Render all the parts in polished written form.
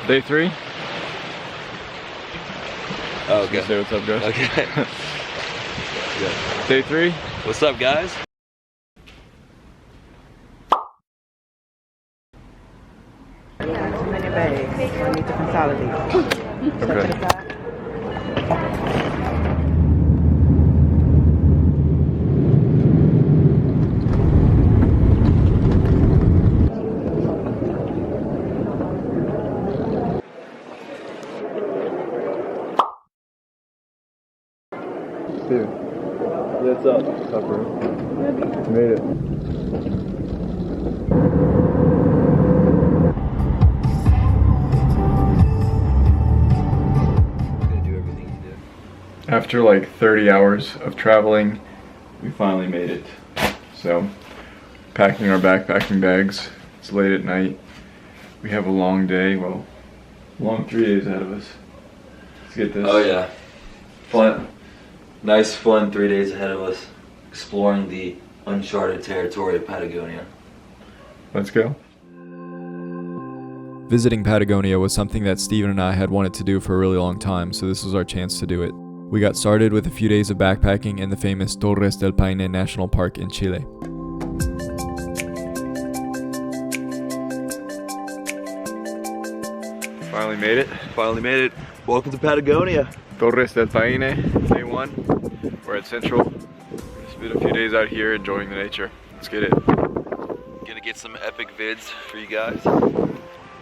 Day 3. Oh, okay. Say what's up, guys. Okay. Day 3. What's up, guys? Yeah, too many bags. I need to consolidate. Okay. Dude, what's up? What's up, bro? Made it. Gonna do everything you do. After like 30 hours of traveling, we finally made it. So, packing our backpacking bags. It's late at night. We have a long day. Well, long 3 days ahead of us. Let's get this. Oh yeah. Fun. Nice, fun 3 days ahead of us. Exploring the uncharted territory of Patagonia. Let's go. Visiting Patagonia was something that Steven and I had wanted to do for a really long time, so this was our chance to do it. We got started with a few days of backpacking in the famous Torres del Paine National Park in Chile. Finally made it. Finally made it. Welcome to Patagonia. Torres del Paine, day 1. We're at Central. We're gonna spend a few days out here enjoying the nature. Let's get it. Gonna get some epic vids for you guys.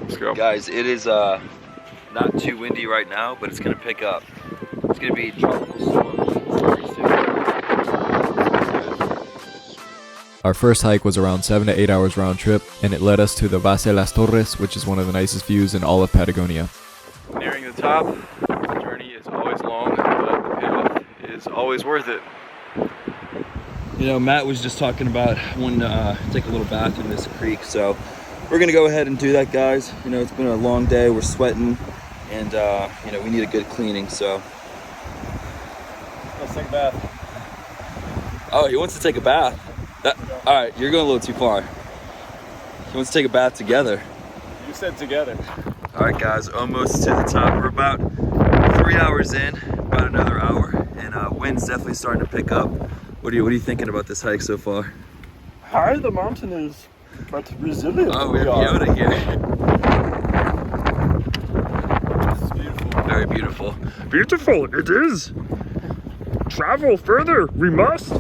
Let's go. Guys, it is not too windy right now, but it's gonna pick up. It's gonna be tropical storm very soon. Our first hike was around 7 to 8 hours round trip, and it led us to the Base Las Torres, which is one of the nicest views in all of Patagonia. Nearing the top. The journey is always long, but the payoff is always worth it. You know, Matt was just talking about wanting to take a little bath in this creek, so we're gonna go ahead and do that, guys. You know, it's been a long day, we're sweating, and you know, we need a good cleaning, so. Let's take a bath. Oh, he wants to take a bath. All right, you're going a little too far. He wants to take a bath together. You said together. All right, guys, almost to the top. We're about 3 hours in, about another hour, and wind's definitely starting to pick up. What are you thinking about this hike so far? High the mountain is, but resilient. Oh, we have Yoda here. This is beautiful. Very beautiful. Beautiful, it is. Travel further, we must.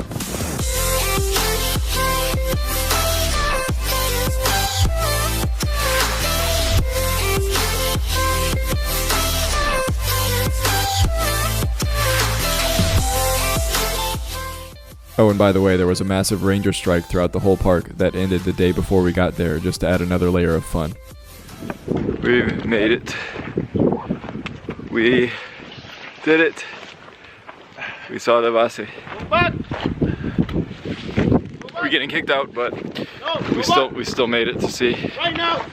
Oh, and by the way, there was a massive ranger strike throughout the whole park that ended the day before we got there, just to add another layer of fun. We made it. We did it. We saw the base. We're getting kicked out, but we still made it to see. Right now.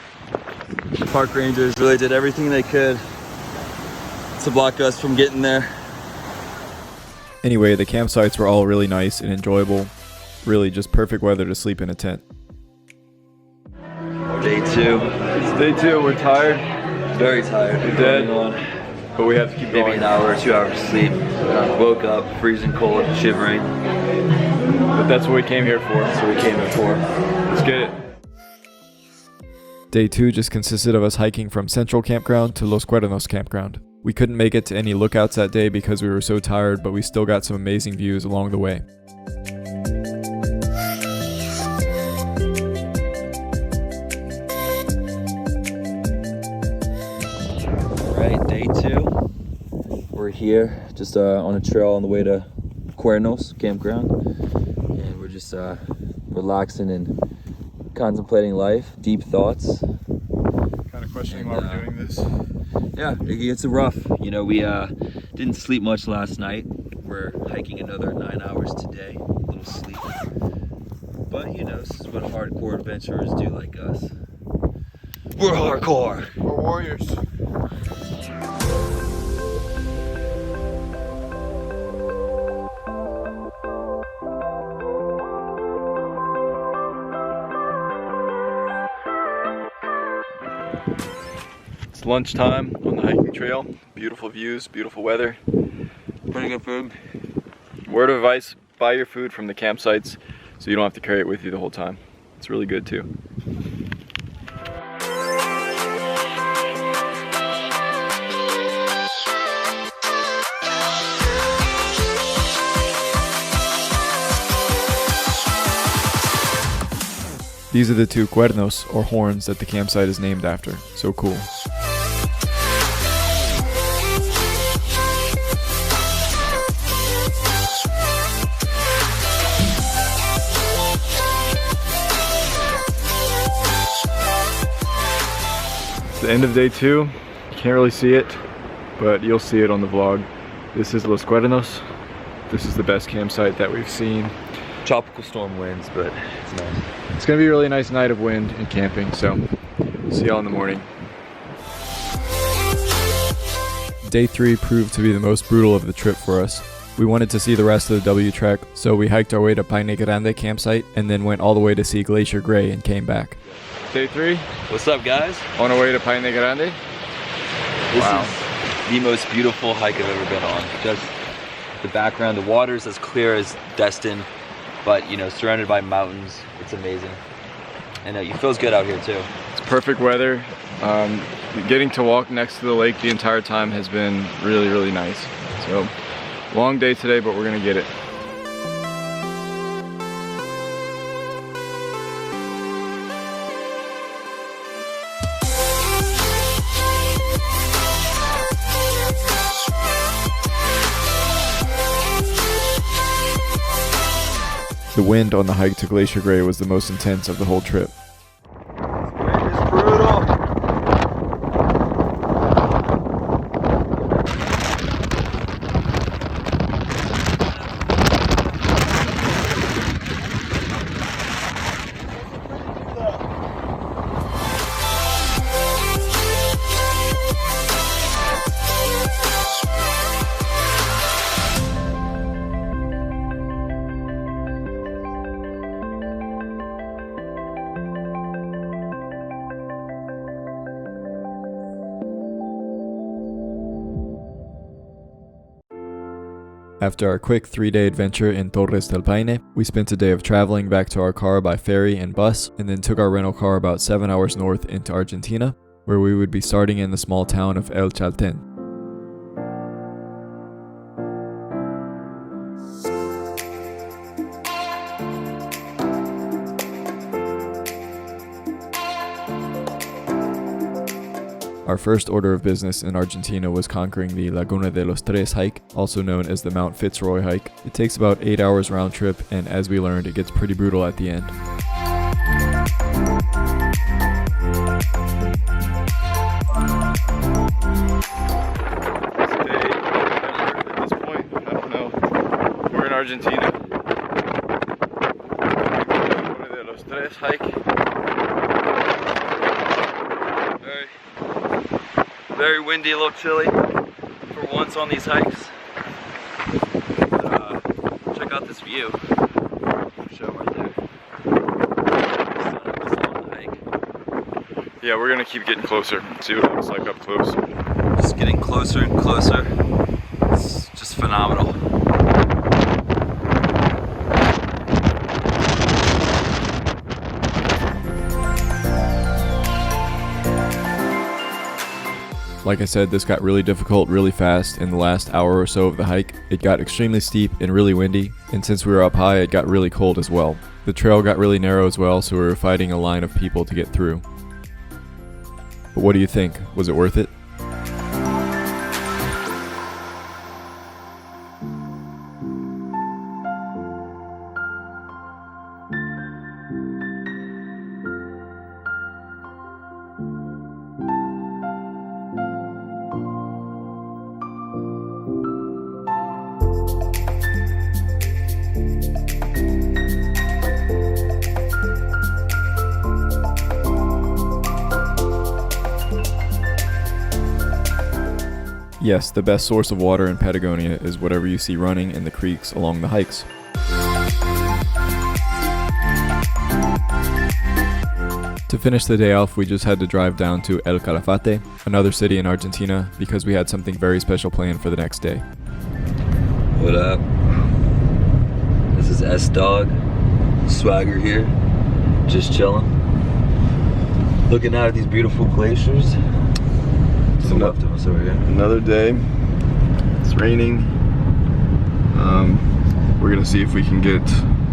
Park rangers really did everything they could to block us from getting there. Anyway, the campsites were all really nice and enjoyable. Really just perfect weather to sleep in a tent. Day 2. It's day 2. We're tired, Very tired. We're dead. On but we have to keep maybe going. an hour or 2 hours of sleep. Woke up freezing cold, shivering. But that's what we came here for. That's what we came in for. Let's get it. Day 2 just consisted of us hiking from Central Campground to Los Cuernos Campground. We couldn't make it to any lookouts that day because we were so tired, but we still got some amazing views along the way. Alright, day 2. We're here just on a trail on the way to Cuernos Campground. And we're just relaxing and contemplating life, deep thoughts. Kind of questioning why we're doing this. Yeah, it gets rough. You know, we didn't sleep much last night. We're hiking another 9 hours today. A little sleep. But, you know, this is what hardcore adventurers do like us. We're hardcore. We're warriors. It's lunchtime on the hiking trail. Beautiful views, beautiful weather. Pretty good food. Word of advice, buy your food from the campsites so you don't have to carry it with you the whole time. It's really good too. These are the two cuernos, or horns, that the campsite is named after. So cool. It's the end of day 2. You can't really see it, but you'll see it on the vlog. This is Los Cuernos. This is the best campsite that we've seen. Tropical storm winds, but it's nice. It's gonna be a really nice night of wind and camping, so see y'all in the morning. Day 3 proved to be the most brutal of the trip for us. We wanted to see the rest of the W Trek, so we hiked our way to Paine Grande campsite and then went all the way to see Glacier Gray and came back. Day 3, What's up, guys? on our way to Paine Grande. This Wow. is the most beautiful hike I've ever been on. Just the background, the water's as clear as Destin, but you know, surrounded by mountains. It's amazing. And it feels good out here too. It's perfect weather. Getting to walk next to the lake the entire time has been really, really nice. So, long day today, but we're gonna get it. The wind on the hike to Glacier Gray was the most intense of the whole trip. It's brutal. After our quick 3-day adventure in Torres del Paine, we spent a day of traveling back to our car by ferry and bus, and then took our rental car about 7 hours north into Argentina, where we would be starting in the small town of El Chalten. Our first order of business in Argentina was conquering the Laguna de los Tres hike, also known as the Mount Fitzroy hike. It takes about 8 hours round trip, and as we learned, it gets pretty brutal at the end. At this point, I don't know. We're in Argentina. Laguna de los Tres hike. Very windy, a little chilly for once on these hikes. Check out this view. Show right there. Yeah, we're gonna keep getting closer, see what it looks like up close. Just getting closer and closer. It's just phenomenal. Like I said, this got really difficult really fast in the last hour or so of the hike. It got extremely steep and really windy, and since we were up high, it got really cold as well. The trail got really narrow as well, so we were fighting a line of people to get through. But what do you think? Was it worth it? Yes, the best source of water in Patagonia is whatever you see running in the creeks along the hikes. To finish the day off, we just had to drive down to El Calafate, another city in Argentina, because we had something very special planned for the next day. What up? This is S-Dog, Swagger here, just chilling. Looking out at these beautiful glaciers. To the left of us over here. Another day. It's raining. We're gonna see if we can get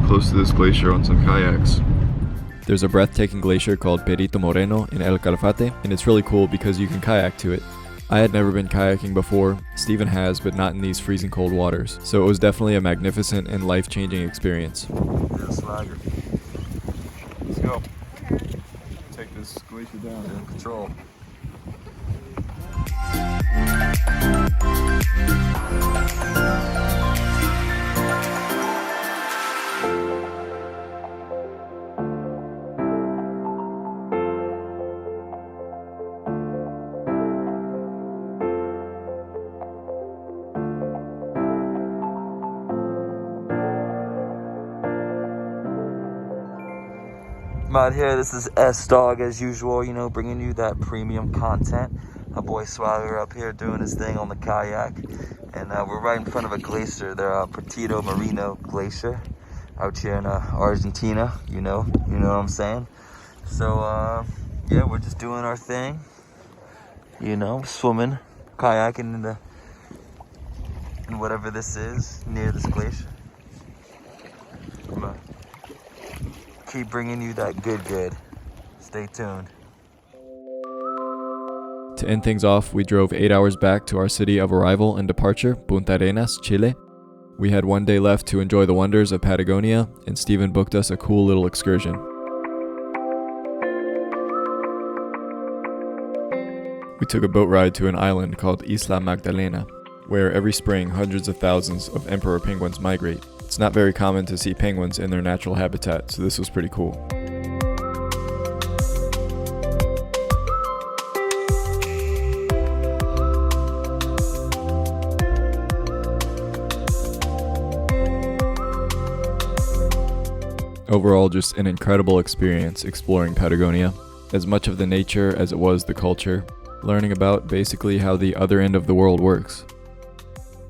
close to this glacier on some kayaks. There's a breathtaking glacier called Perito Moreno in El Calafate, and it's really cool because you can kayak to it. I had never been kayaking before, Steven has, but not in these freezing cold waters, so it was definitely a magnificent and life-changing experience. Yeah, Swagger. Let's go. Take this glacier down. In control. I'm out here, this is S-Dog as usual, you know, bringing you that premium content. My boy Swagger up here doing his thing on the kayak. And we're right in front of a glacier, the Perito Moreno Glacier out here in Argentina, you know what I'm saying? So, yeah, we're just doing our thing, you know, swimming, kayaking in whatever this is, near this glacier. Keep bringing you that good. Stay tuned. To end things off, we drove 8 hours back to our city of arrival and departure, Punta Arenas, Chile. We had one day left to enjoy the wonders of Patagonia, and Steven booked us a cool little excursion. We took a boat ride to an island called Isla Magdalena, where every spring hundreds of thousands of emperor penguins migrate. It's not very common to see penguins in their natural habitat, so this was pretty cool. Overall, just an incredible experience exploring Patagonia, as much of the nature as it was the culture, learning about basically how the other end of the world works.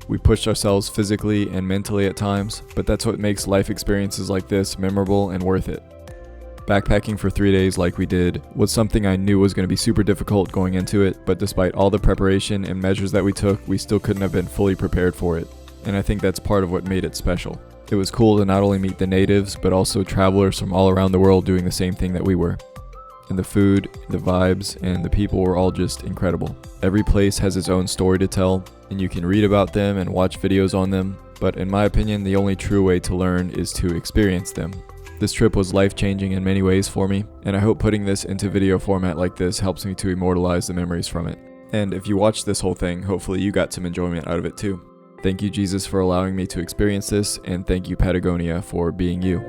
We pushed ourselves physically and mentally at times, but that's what makes life experiences like this memorable and worth it. Backpacking for 3 days like we did was something I knew was going to be super difficult going into it, but despite all the preparation and measures that we took, we still couldn't have been fully prepared for it, and I think that's part of what made it special. It was cool to not only meet the natives, but also travelers from all around the world doing the same thing that we were. And the food, the vibes, and the people were all just incredible. Every place has its own story to tell, and you can read about them and watch videos on them, but in my opinion, the only true way to learn is to experience them. This trip was life-changing in many ways for me, and I hope putting this into video format like this helps me to immortalize the memories from it. And if you watched this whole thing, hopefully you got some enjoyment out of it too. Thank you, Jesus, for allowing me to experience this, and thank you, Patagonia, for being you.